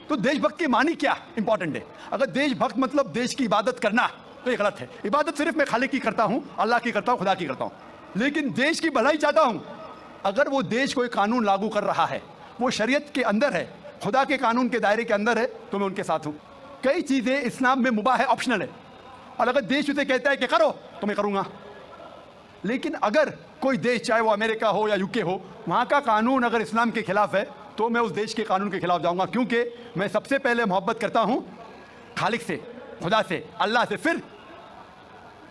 तो देशभक्त की मानी क्या इंपॉर्टेंट है। अगर देशभक्त मतलब देश की इबादत करना तो ये गलत है। इबादत सिर्फ मैं खालिक की करता हूं, अल्लाह की करता हूं, खुदा की करता हूं, लेकिन देश की भलाई चाहता हूं। अगर वो देश कोई कानून लागू कर रहा है, वो शरीयत के अंदर है, खुदा के कानून के दायरे के अंदर है, तो मैं उनके साथ हूं। कई चीजें इस्लाम में मुबाह है, ऑप्शनल है, और अगर देश उसे कहता है कि करो तो मैं करूंगा। लेकिन अगर कोई देश, चाहे वो अमेरिका हो या यूके हो, वहां का कानून अगर इस्लाम के खिलाफ है तो मैं उस देश के कानून के खिलाफ जाऊंगा, क्योंकि मैं सबसे पहले मोहब्बत करता हूं खालिक से, खुदा से, अल्लाह से, फिर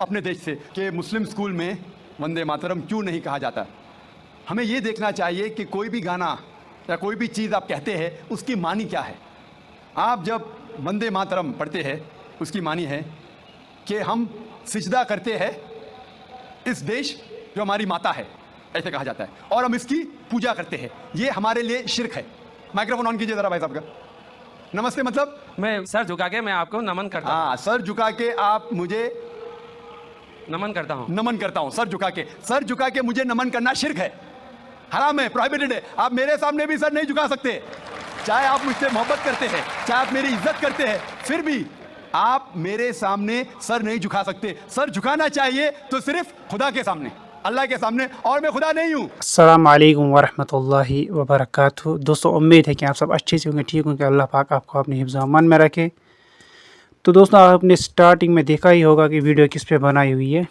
अपने देश से। कि मुस्लिम स्कूल में वंदे मातरम क्यों नहीं कहा जाता। हमें ये देखना चाहिए कि कोई भी गाना या कोई भी चीज़ आप कहते हैं उसकी मानी क्या है। आप जब वंदे मातरम पढ़ते हैं उसकी मानी है कि हम सिजदा करते हैं इस देश जो हमारी माता है, ऐसे कहा जाता है, और हम इसकी पूजा करते हैं। ये हमारे लिए शिर्क है। माइक्रोफोन ऑन कीजिए ज़रा भाई साहब का। नमस्ते मतलब मैं सर झुका के मैं आपको नमन करता हूँ। हाँ, सर झुका के आप मुझे नमन करता हूँ। नमन करता हूँ। सर झुका के मुझे नमन करना शिर्क है, हराम है, प्रोहिबिटेड है। आप मेरे सामने भी सर नहीं झुका सकते, चाहे आप मुझसे मोहब्बत करते हैं, चाहे आप मेरी इज्जत करते हैं, फिर भी आप मेरे सामने सर नहीं झुका सकते। सर झुकाना चाहिए तो सिर्फ खुदा के सामने, अल्लाह के सामने, और मैं खुदा नहीं हूँ। अस्सलाम वालेकुम वरहमतुल्लाहि वबरकातुहू। दोस्तों, उम्मीद है कि आप सब अच्छे से होंगे, ठीक होंगे। अल्लाह पाक आपको अपने हिफ्ज़ अमान में रखे। तो दोस्तों, आपने स्टार्टिंग में देखा ही होगा कि वीडियो किस पे बनाई हुई है,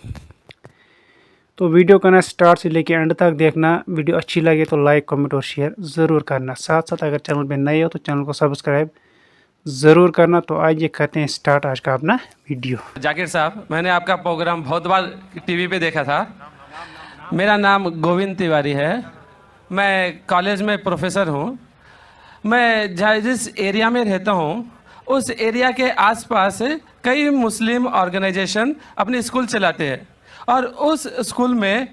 तो वीडियो को ना स्टार्ट से लेके एंड तक देखना। वीडियो अच्छी लगे तो लाइक, कमेंट और शेयर ज़रूर करना। साथ साथ अगर चैनल पे नए हो तो चैनल को सब्सक्राइब ज़रूर करना। तो आइए करते हैं स्टार्ट आज का अपना वीडियो। जाकिर साहब, मैंने आपका प्रोग्राम बहुत बार टीवी पे देखा था। मेरा नाम गोविंद तिवारी है, मैं कॉलेज में प्रोफेसर हूँ। मैं जिस एरिया में रहता हूँ उस एरिया के आसपास कई मुस्लिम ऑर्गेनाइजेशन अपने स्कूल चलाते हैं, और उस स्कूल में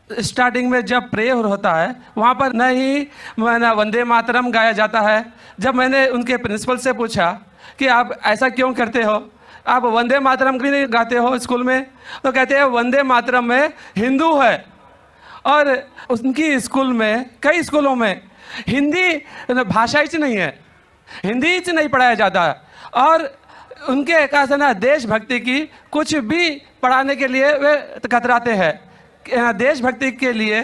स्टार्टिंग में जब प्रेयर होता है वहाँ पर न ही वंदे मातरम गाया जाता है। जब मैंने उनके प्रिंसिपल से पूछा कि आप ऐसा क्यों करते हो, आप वंदे मातरम भी नहीं गाते हो स्कूल में, तो कहते हैं वंदे मातरम में हिंदू है, और उनकी स्कूल में, कई स्कूलों में हिंदी भाषा ही नहीं है, हिंदी ही नहीं पढ़ाया जाता। और उनके कहा ना देशभक्ति की कुछ भी पढ़ाने के लिए वे कतराते हैं। देशभक्ति के लिए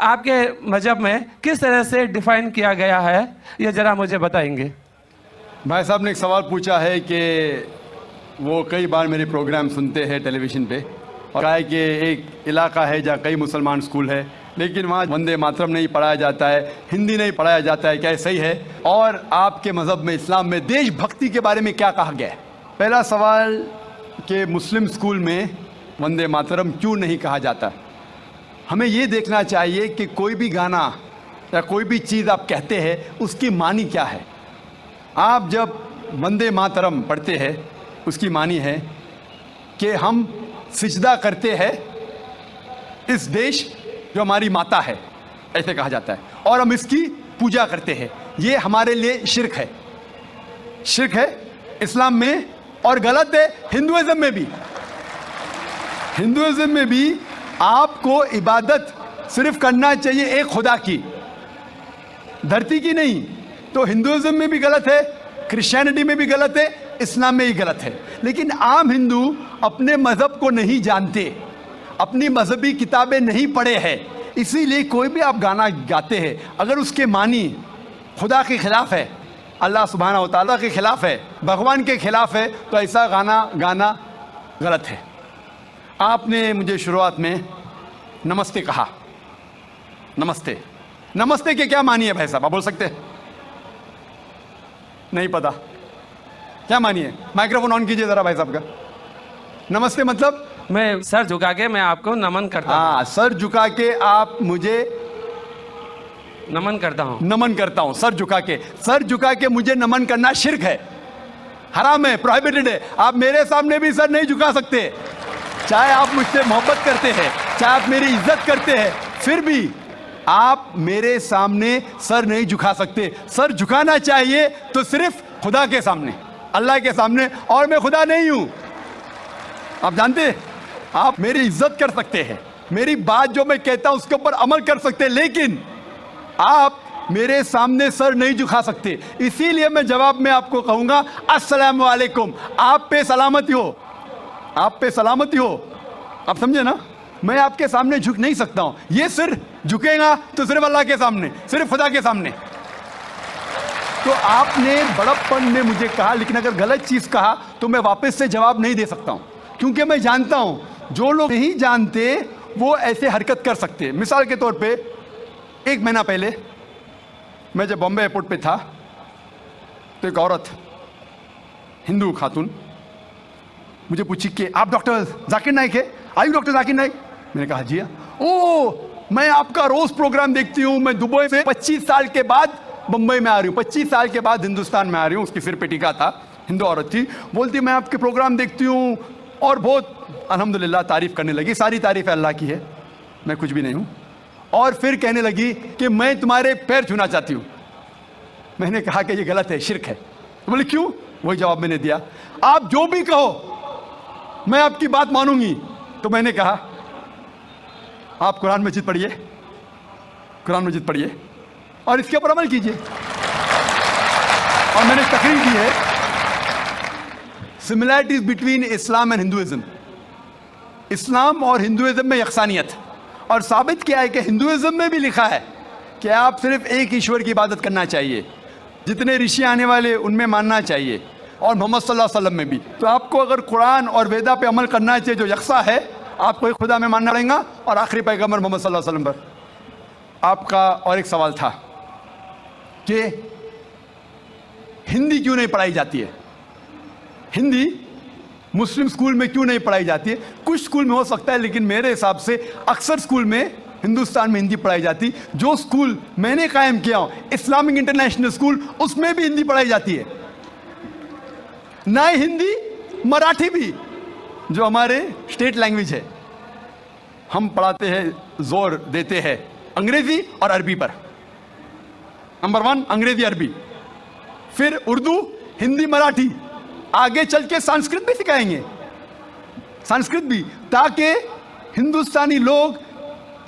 आपके मजहब में किस तरह से डिफाइन किया गया है, ये ज़रा मुझे बताएंगे। भाई साहब ने एक सवाल पूछा है कि वो कई बार मेरे प्रोग्राम सुनते हैं टेलीविज़न पे, और कहा है कि एक इलाका है जहाँ कई मुसलमान स्कूल है, लेकिन वहाँ वंदे मातरम नहीं पढ़ाया जाता है, हिंदी नहीं पढ़ाया जाता है, क्या सही है? और आपके मज़हब में, इस्लाम में देशभक्ति के बारे में क्या कहा गया है? पहला सवाल कि मुस्लिम स्कूल में वंदे मातरम क्यों नहीं कहा जाता। हमें ये देखना चाहिए कि कोई भी गाना या कोई भी चीज़ आप कहते हैं उसकी मानी क्या है। आप जब वंदे मातरम पढ़ते हैं उसकी मानी है कि हम सिजदा करते हैं इस देश जो हमारी माता है, ऐसे कहा जाता है, और हम इसकी पूजा करते हैं। ये हमारे लिए शिर्क है, शिर्क है इस्लाम में, और गलत है हिंदुइज्म में भी। हिंदुइज्म में भी आपको इबादत सिर्फ करना चाहिए एक खुदा की, धरती की नहीं। तो हिंदुइज्म में भी गलत है, क्रिश्चियनिटी में भी गलत है, इस्लाम में ही गलत है। लेकिन आम हिंदू अपने मज़हब को नहीं जानते, अपनी मजहबी किताबें नहीं पढ़े हैं, इसीलिए कोई भी आप गाना गाते हैं अगर उसके मानी खुदा के खिलाफ है, अल्लाह सुब्हानहू व तआला के खिलाफ है, भगवान के खिलाफ है, तो ऐसा गाना गाना गलत है। आपने मुझे शुरुआत में नमस्ते कहा। नमस्ते, नमस्ते के क्या मानी है भाई साहब, आप बोल सकते हैं? नहीं पता क्या मानी है? माइक्रोफोन ऑन कीजिए ज़रा भाई साहब का। नमस्ते मतलब मैं सर झुका के मैं आपको नमन करता हूँ। हाँ, सर झुका के आप मुझे नमन करता हूँ। नमन करता हूँ। सर झुका के मुझे नमन करना शिर्क है, हराम है, प्रोहिबिटेड है। आप मेरे सामने भी सर नहीं झुका सकते, चाहे आप मुझसे मोहब्बत करते हैं, चाहे आप मेरी इज्जत करते हैं, फिर भी आप मेरे सामने सर नहीं झुका सकते। सर झुकाना चाहिए तो सिर्फ खुदा के सामने, अल्लाह के सामने, और मैं खुदा नहीं हूँ। आप जानते हैं, आप मेरी इज्जत कर सकते हैं, मेरी बात जो मैं कहता हूं उसके ऊपर अमल कर सकते हैं, लेकिन आप मेरे सामने सर नहीं झुका सकते। इसीलिए मैं जवाब में आपको कहूंगा अस्सलाम वालेकुम, आप पे सलामती हो, आप पे सलामती हो। आप समझे ना, मैं आपके सामने झुक नहीं सकता हूं। ये सिर झुकेगा तो सिर्फ अल्लाह के सामने, सिर्फ खुदा के सामने। तो आपने बड़प्पन में मुझे कहा, लेकिन अगर गलत चीज कहा तो मैं वापस से जवाब नहीं दे सकता हूं, क्योंकि मैं जानता हूं जो लोग नहीं जानते वो ऐसे हरकत कर सकते हैं। मिसाल के तौर पे 1 महीना पहले मैं जब बॉम्बे एयरपोर्ट पे था तो एक औरत, हिंदू खातून, मुझे पूछी कि आप डॉक्टर जाकिर नाइक है? Are you doctor Zakir Naik? मैंने कहा जी हाँ। ओ, मैं आपका रोज प्रोग्राम देखती हूँ, मैं दुबई से 25 साल के बाद बम्बई में आ रही हूँ, 25 साल के बाद हिंदुस्तान में आ रही हूँ। उसकी सिर पे टीका था, हिंदू औरत थी, बोलती मैं आपके प्रोग्राम देखती हूँ और बहुत अल्हम्दुलिल्लाह तारीफ करने लगी। सारी तारीफ अल्लाह की है, मैं कुछ भी नहीं हूँ। और फिर कहने लगी कि मैं तुम्हारे पैर छूना चाहती हूँ। मैंने कहा कि ये गलत है, शिर्क है। तो बोले क्यों? वही जवाब मैंने दिया, आप जो भी कहो मैं आपकी बात मानूंगी। तो मैंने कहा आप कुरान मजीद पढ़िए, कुरान मजीद पढ़िए और इसके ऊपर अमल कीजिए। और मैंने तकरीर की है similarities between Islam and Hinduism, इस्लाम और हिंदुइज्म में यकसानियत, और साबित किया है कि हिंदुइज्म में भी लिखा है कि आप सिर्फ एक ईश्वर की इबादत करना चाहिए, जितने ऋषि आने वाले उनमें मानना चाहिए, और मोहम्मद सल्लल्लाहु अलैहि वसल्लम में भी। तो आपको अगर कुरान और वेदा पे अमल करना चाहिए जो यकसा है, आपको एक खुदा में मानना पड़ेगा और आखिरी पैगंबर मोहम्मद सल्लल्लाहु अलैहि वसल्लम पर। आपका और एक सवाल था कि हिंदी क्यों नहीं पढ़ाई जाती है, हिंदी मुस्लिम स्कूल में क्यों नहीं पढ़ाई जाती है? कुछ स्कूल में हो सकता है, लेकिन मेरे हिसाब से अक्सर स्कूल में हिंदुस्तान में हिंदी पढ़ाई जाती। जो स्कूल मैंने कायम किया हूं, इस्लामिक इंटरनेशनल स्कूल, उसमें भी हिंदी पढ़ाई जाती है। ना ही हिंदी, मराठी भी, जो हमारे स्टेट लैंग्वेज है, हम पढ़ाते हैं, जोर देते हैं अंग्रेजी और अरबी पर। नंबर 1 अंग्रेजी अरबी, फिर उर्दू, हिंदी, मराठी, आगे चल के संस्कृत भी सिखाएंगे, संस्कृत भी, ताकि हिंदुस्तानी लोग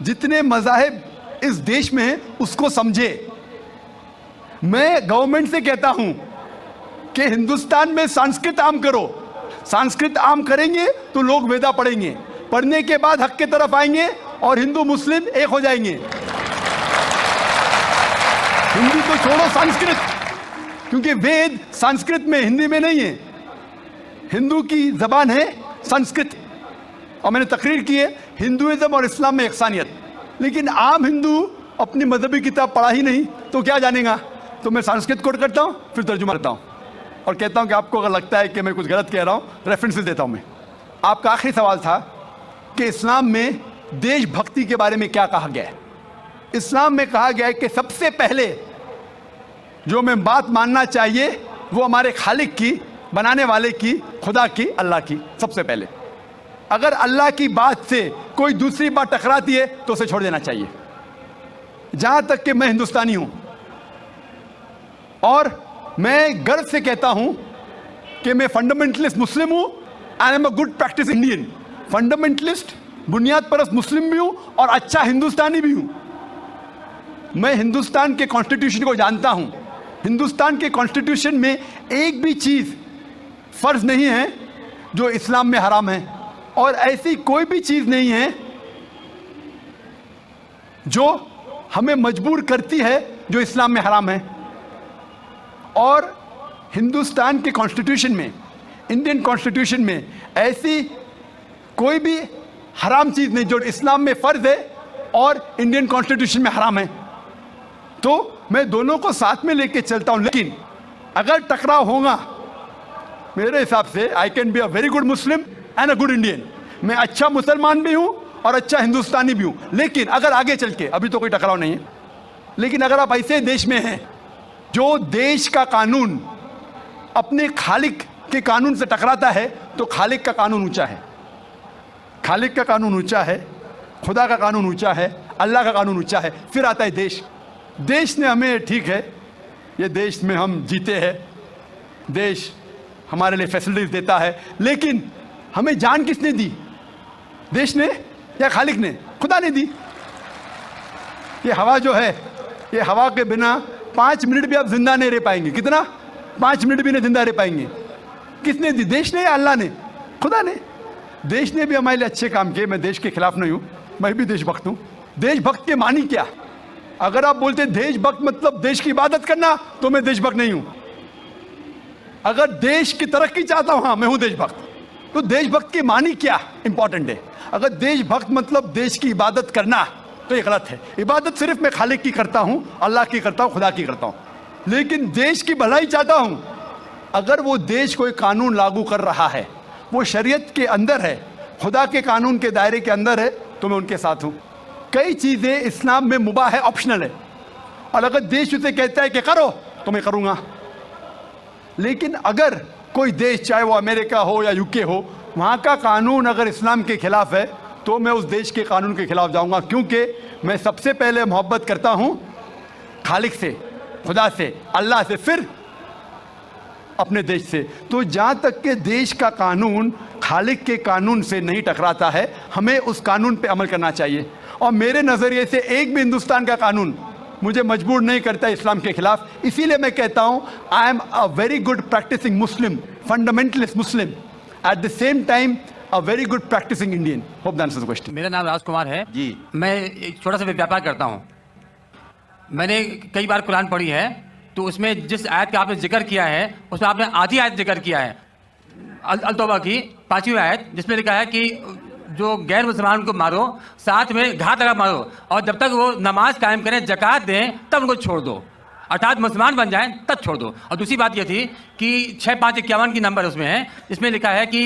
जितने मज़ाहिब इस देश में हैं उसको समझे। मैं गवर्नमेंट से कहता हूं कि हिंदुस्तान में संस्कृत आम करो। संस्कृत आम करेंगे तो लोग वेदा पढ़ेंगे, पढ़ने के बाद हक के तरफ आएंगे और हिंदू मुस्लिम एक हो जाएंगे। हिंदी तो छोड़ो, संस्कृत, क्योंकि वेद संस्कृत में, हिंदी में नहीं है। हिंदू की जबान है संस्कृत। और मैंने तकरीर की है हिंदुइज्म और इस्लाम में यकसानियत, लेकिन आम हिंदू अपनी मजहबी किताब पढ़ा ही नहीं तो क्या जानेगा। तो मैं संस्कृत कोट करता हूँ, फिर तर्जुमा करता हूँ और कहता हूँ कि आपको अगर लगता है कि मैं कुछ गलत कह रहा हूँ, रेफरेंसेस देता हूँ मैं। आपका आखिरी सवाल था कि इस्लाम में देशभक्ति के बारे में क्या कहा गया है। इस्लाम में कहा गया है कि सबसे पहले जो मैं बात मानना चाहिए वो हमारे खालिक की, बनाने वाले की, खुदा की, अल्लाह की, सबसे पहले। अगर अल्लाह की बात से कोई दूसरी बात टकराती है तो उसे छोड़ देना चाहिए। जहां तक कि मैं हिंदुस्तानी हूं और मैं गर्व से कहता हूं कि मैं फंडामेंटलिस्ट मुस्लिम हूं, आई am a good practice Indian. Fundamentalist, बुनियाद परस्त मुस्लिम भी हूं और अच्छा हिंदुस्तानी भी हूं। मैं हिंदुस्तान के कॉन्स्टिट्यूशन को जानता हूं। हिंदुस्तान के कॉन्स्टिट्यूशन में एक भी चीज फर्ज नहीं है जो इस्लाम में हराम है, और ऐसी कोई भी चीज नहीं है जो हमें मजबूर करती है जो इस्लाम में हराम है। और हिंदुस्तान के कॉन्स्टिट्यूशन में, इंडियन कॉन्स्टिट्यूशन में ऐसी कोई भी हराम चीज नहीं जो इस्लाम में फर्ज है और इंडियन कॉन्स्टिट्यूशन में हराम है। तो मैं दोनों को साथ में लेके चलता हूं, लेकिन अगर टकराव होगा, मेरे हिसाब से I can be a very good Muslim and a good Indian. मैं अच्छा मुसलमान भी हूं और अच्छा हिंदुस्तानी भी हूं। लेकिन अगर आगे चल के, अभी तो कोई टकराव नहीं है, लेकिन अगर आप ऐसे देश में हैं जो देश का कानून अपने खालिक के कानून से टकराता है, तो खालिक का कानून ऊंचा है, खालिक का कानून ऊंचा है, खुदा का कानून ऊंचा है, अल्लाह का कानून ऊंचा है, फिर आता है देश। देश ने हमें, ठीक है, ये देश में हम जीते हैं, देश हमारे लिए फैसिलिटीज देता है, लेकिन हमें जान किसने दी? देश ने या खालिक ने? खुदा ने दी। ये हवा जो है, कि हवा के बिना 5 मिनट भी आप जिंदा नहीं रह पाएंगे। कितना? 5 मिनट भी नहीं जिंदा रह पाएंगे। किसने दी? देश ने या अल्लाह ने? खुदा ने। देश ने भी हमारे लिए अच्छे काम किए। मैं देश के खिलाफ नहीं हूँ, मैं भी देशभक्त हूँ। देशभक्त के मानी क्या? अगर आप बोलते देशभक्त मतलब देश की इबादत करना, तो मैं देशभक्त नहीं हूँ। अगर देश की तरक्की चाहता हूँ, हाँ मैं हूँ देशभक्त। तो देशभक्त के मानी क्या इंपॉर्टेंट है। अगर देशभक्त मतलब देश की इबादत करना, तो ये गलत है। इबादत सिर्फ मैं खालिक की करता हूँ, अल्लाह की करता हूँ, खुदा की करता हूँ। लेकिन देश की भलाई चाहता हूँ। अगर वो देश कोई कानून लागू कर रहा है, वो शरीयत के अंदर है, खुदा के कानून के दायरे के अंदर है, तो मैं उनके साथ हूँ। कई चीज़ें इस्लाम में मुबाह है, ऑप्शनल है, और अगर देश उसे कहता है कि करो, तो मैं करूँगा। लेकिन अगर कोई देश, चाहे वो अमेरिका हो या यूके हो, वहाँ का कानून अगर इस्लाम के खिलाफ है, तो मैं उस देश के कानून के खिलाफ जाऊँगा, क्योंकि मैं सबसे पहले मोहब्बत करता हूँ खालिक से, खुदा से, अल्लाह से, फिर अपने देश से। तो जहाँ तक के देश का कानून खालिक के कानून से नहीं टकराता है, हमें उस कानून पे अमल करना चाहिए। और मेरे नज़रिए से एक भी हिंदुस्तान का कानून मुझे मजबूर नहीं करता इस्लाम के खिलाफ। इसीलिए मैं कहता हूँ I am a very good practising Muslim, fundamentalist Muslim, at the same time a very good practising Indian. Hope that answers the question. मेरा नाम राजकुमार है जी। मैं एक छोटा सा व्यापार करता हूँ। मैंने कई बार कुरान पढ़ी है, तो उसमें जिस आयत का आपने जिक्र किया है, उसमें आपने आधी आयत जिक्र किया है, अल-तौबा की 5वीं आयत, जिसमें लिखा है कि जो गैर मुसलमान को मारो, साथ में घात लगा मारो, और जब तक वो नमाज कायम करें, ज़कात दें, तब उनको छोड़ दो, अर्थात मुसलमान बन जाएं तब छोड़ दो। और दूसरी बात ये थी कि 6551 की नंबर उसमें है, इसमें लिखा है कि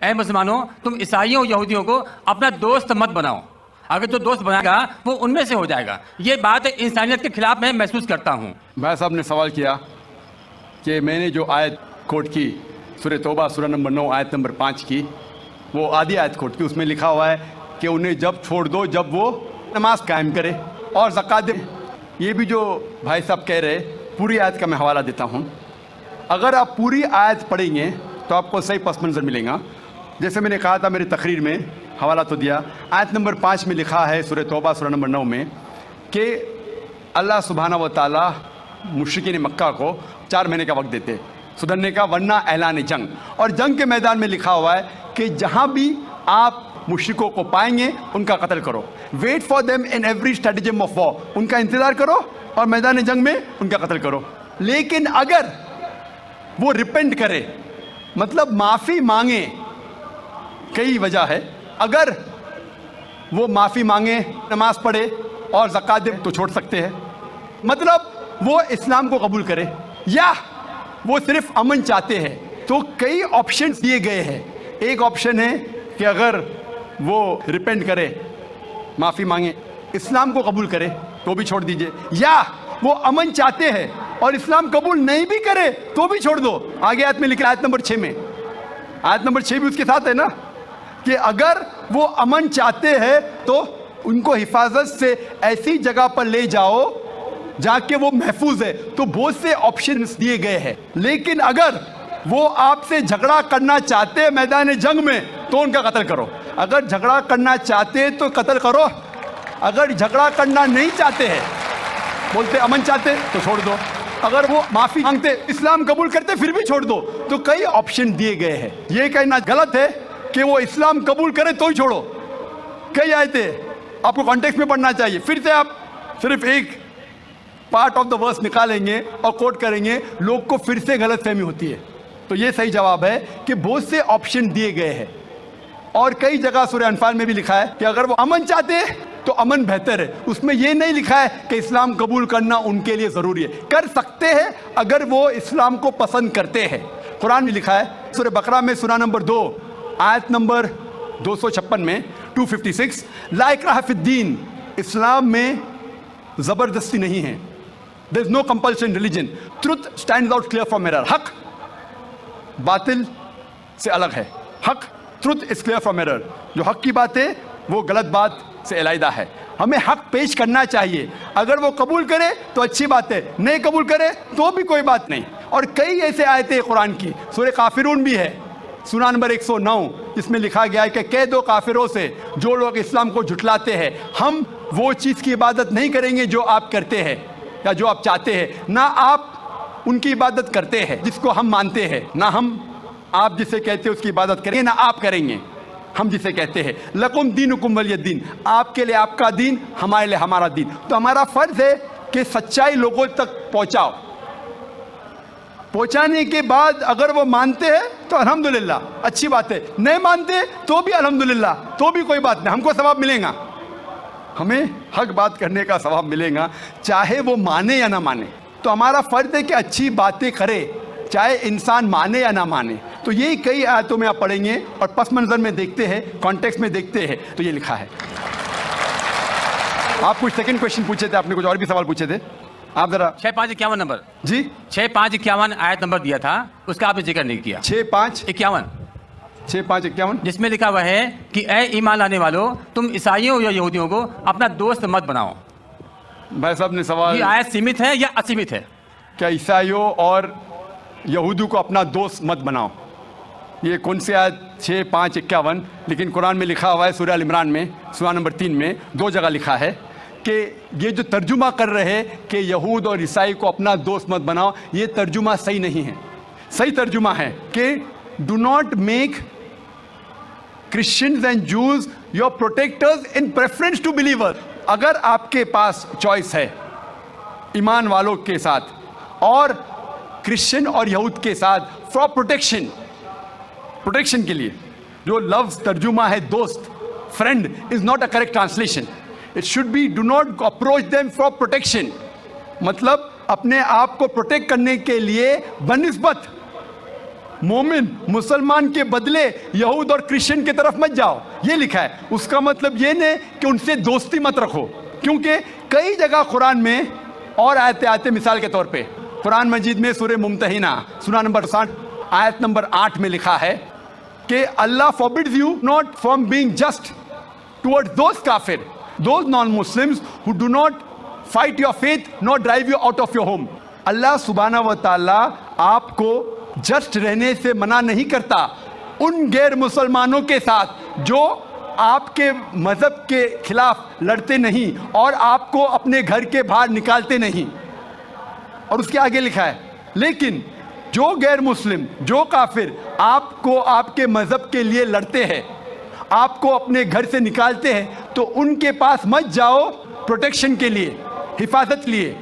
ऐ मुसलमानों, तुम ईसाइयों यहूदियों को अपना दोस्त मत बनाओ, अगर जो दोस्त बनाएगा वो उनमें से हो जाएगा। ये बात इंसानियत के खिलाफ मैं महसूस करता हूँ। भाई साहब ने सवाल किया कि मैंने जो आयत कोट की, सूरह तौबा सूरह नंबर 9 आयत नंबर 5 की, वो आधी आयत कोट की। उसमें लिखा हुआ है कि उन्हें जब छोड़ दो जब वो नमाज कायम करे और ज़कात दे। ये भी जो भाई साहब कह रहे, पूरी आयत का मैं हवाला देता हूँ। अगर आप पूरी आयत पढ़ेंगे तो आपको सही पस मंज़र मिलेगा। जैसे मैंने कहा था मेरी तकरीर में, हवाला तो दिया। आयत नंबर 5 में लिखा है सूरह तौबा सूरह नंबर 9 में कि अल्लाह सुब्हाना व तआला मुशरिकीन मक्का को 4 महीने का वक्त देते सुधरने का, वरना ऐलान जंग। और जंग के मैदान में लिखा हुआ है कि जहाँ भी आप मुशरिकों को पाएंगे उनका कत्ल करो। Wait for them in every stratagem of war, उनका इंतज़ार करो और मैदान जंग में उनका कत्ल करो। लेकिन अगर वो रिपेंट करे, मतलब माफ़ी मांगे, कई वजह है, अगर वो माफ़ी मांगे, नमाज पढ़े और ज़कात दे तो छोड़ सकते हैं। मतलब वो इस्लाम को कबूल करे, या वो सिर्फ अमन चाहते हैं। तो कई ऑप्शंस दिए गए हैं। एक ऑप्शन है कि अगर वो रिपेंट करे, माफ़ी मांगे, इस्लाम को कबूल करे तो भी छोड़ दीजिए, या वो अमन चाहते हैं और इस्लाम कबूल नहीं भी करे तो भी छोड़ दो। आगे आयत में लिखा, आयत नंबर 6 में, आयत नंबर 6 भी उसके साथ है ना, कि अगर वो अमन चाहते हैं तो उनको हिफाजत से ऐसी जगह पर ले जाओ जहाँ के वो महफूज है। तो बहुत से ऑप्शंस दिए गए हैं। लेकिन अगर वो आपसे झगड़ा करना चाहते हैं मैदान जंग में, तो उनका कत्ल करो। अगर झगड़ा करना चाहते हैं तो कत्ल करो। अगर झगड़ा करना नहीं चाहते हैं, बोलते अमन चाहते, तो छोड़ दो। अगर वो माफ़ी मांगते, इस्लाम कबूल करते, फिर भी छोड़ दो। तो कई ऑप्शन दिए गए हैं। ये कहना गलत है कि वो इस्लाम कबूल करे तो ही छोड़ो। कई आयतें आपको कॉन्टेक्स्ट में पढ़ना चाहिए। फिर से आप सिर्फ एक पार्ट ऑफ द वर्स निकालेंगे और कोट करेंगे, लोग को फिर से गलतफहमी होती है। तो ये सही जवाब है कि बहुत से ऑप्शन दिए गए हैं। और कई जगह सूरह अनफाल में भी लिखा है कि अगर वो अमन चाहते हैं तो अमन बेहतर है। उसमें ये नहीं लिखा है कि इस्लाम कबूल करना उनके लिए ज़रूरी है। कर सकते हैं अगर वो इस्लाम को पसंद करते हैं। कुरान में लिखा है सूरह बकरा में सूरह नंबर 2 आयत नंबर 256 में 256, ला इक्राह फिद्दीन, इस्लाम में ज़बरदस्ती नहीं है। There is no compulsion religion, truth stands out clear from error. हक बातिल से अलग है। हक, truth is clear from error. जो हक की बात है वो गलत बात से अलहदा है। हमें हक पेश करना चाहिए। अगर वो कबूल करे तो अच्छी बात है, नहीं कबूल करे तो भी कोई बात नहीं। और कई ऐसे आयतें कुरान की, सूरह काफिरून भी है सूरह नंबर 109, जिसमें लिखा गया है कि कह दो काफिरों से जो लोग इस्लाम को झुटलाते हैं, हम वो चीज़ की इबादत नहीं करेंगे जो आप करते हैं। या जो आप चाहते हैं, ना आप उनकी इबादत करते हैं जिसको हम मानते हैं, ना हम आप जिसे कहते हैं उसकी इबादत करेंगे, ना आप करेंगे हम जिसे कहते हैं। लकुम दीनुकुम वलिय दीन, आपके लिए आपका दीन, हमारे लिए हमारा दीन। तो हमारा फर्ज है कि सच्चाई लोगों तक पहुंचाओ। पहुंचाने के बाद अगर वो मानते हैं तो अल्हम्दुलिल्लाह, अच्छी बात है। नहीं मानते तो भी अल्हम्दुलिल्लाह, तो भी कोई बात नहीं, हमको सवाब मिलेगा, हमें हक बात करने का सवाब मिलेगा, चाहे वो माने या ना माने। तो हमारा फर्ज है कि अच्छी बातें करे, चाहे इंसान माने या ना माने। तो ये कई आयतों में आप पढ़ेंगे और पस मंजर में देखते हैं, कॉन्टेक्स्ट में देखते हैं, तो ये लिखा है। आप कुछ सेकंड क्वेश्चन पूछे थे, आपने कुछ और भी सवाल पूछे थे, आप जरा 6551 नंबर जी 6551 आयत नंबर दिया था, उसका आपने जिक्र नहीं किया। 6551 जिसमें लिखा हुआ है कि ए ईमान लाने वालों, तुम ईसाइयों या यहूदियों को अपना दोस्त मत बनाओ। भाई साहब ने सवाल, ये आयत सीमित है या असीमित है? क्या ईसाइयों और यहूदियों को अपना दोस्त मत बनाओ, ये कौन सी आयत? 6551। लेकिन कुरान में लिखा हुआ है सूरह अल इमरान में सूरह नंबर 3 में 2 जगह लिखा है कि ये जो तर्जुमा कर रहे हैं कि यहूद और ईसाई को अपना दोस्त मत बनाओ, ये तर्जुमा सही नहीं है। सही तर्जुमा है कि do not make Christians and Jews your protectors in preference to believer. अगर आपके पास चॉइस है ईमान वालों के साथ और क्रिश्चियन और यहूद के साथ फॉर प्रोटेक्शन, प्रोटेक्शन के लिए, जो लफ्ज तर्जुमा है दोस्त, friend is not a correct translation. It should be do not approach them for protection, मतलब अपने आप को प्रोटेक्ट करने के लिए बनिस्बत मोमिन मुसलमान के बदले यहूद और क्रिश्चियन की तरफ मत जाओ, ये लिखा है। उसका मतलब ये नहीं कि उनसे दोस्ती मत रखो, क्योंकि कई जगह कुरान में और आयतें आते, मिसाल के तौर पे कुरान मजीद में सूरह मुमतहिना सूरह नंबर 60 आयत नंबर 8 में लिखा है कि अल्लाह forbids you not from being just towards those काफिर, those non Muslims who do not fight your faith not drive you out of your home. अल्लाह सुब्हाना व तआला आपको जस्ट रहने से मना नहीं करता उन गैर मुसलमानों के साथ जो आपके मज़हब के खिलाफ लड़ते नहीं और आपको अपने घर के बाहर निकालते नहीं। और उसके आगे लिखा है, लेकिन जो गैर मुस्लिम, जो काफिर आपको आपके मज़हब के लिए लड़ते हैं, आपको अपने घर से निकालते हैं, तो उनके पास मत जाओ प्रोटेक्शन के लिए, हिफाजत लिए।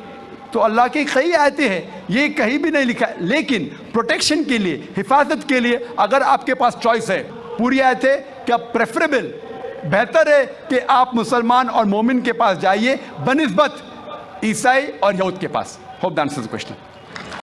तो अल्लाह की कई आयतें हैं, ये कहीं भी नहीं लिखा है, लेकिन प्रोटेक्शन के लिए, हिफाजत के लिए अगर आपके पास चॉइस है, पूरी आयत है क्या प्रेफरेबल, बेहतर है कि आप मुसलमान और मोमिन के पास जाइए बनिस्बत ईसाई और यहूद के पास। Hope that answers the question.